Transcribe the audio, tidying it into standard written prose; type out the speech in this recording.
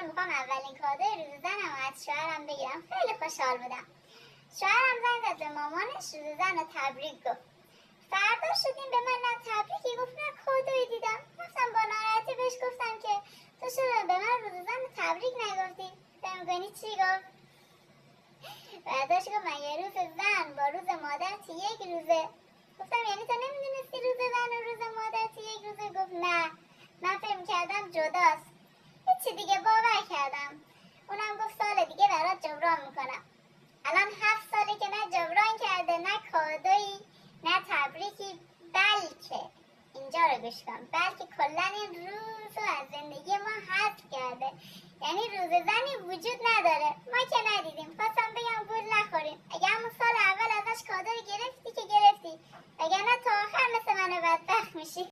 میخوام اولین کادوی روز زنم از شوهرم بگیرم. خیلی خوشحال بودم. شوهرم زنگ زد به مامانش روز زن رو تبریک گفت. فردا شدیم به من نه تبریکی گفت نه کادویی دیدم. رفتم با ناراحتی بهش گفتم که تو چرا به من روز زن تبریک نگفتی؟ فهم کنی چی گفت؟ بعدش گفت من یه روز زن با روز مادرت یک روزه. گفتم یعنی تو نمیدونستی روز زن و روز مادرت یک روزه؟ گفت نه من فکر کردم جداست. هیچی دیگه باور کردم. اونم گفت سال دیگه برات جبران میکنم. الان 7 ساله که نه جبران کرده نه کادویی نه تبریکی، بلکه اینجا رو گوش کن، بلکه کلا این روز رو از زندگی ما حذف کرده. یعنی روز زنی وجود نداره. ما که ندیدیم. خواستم بگم گول نخوریم. اگه همون سال اول ازش کادو گرفتی که گرفتی، اگه نه تا آخر مثل من بدبخت میشی.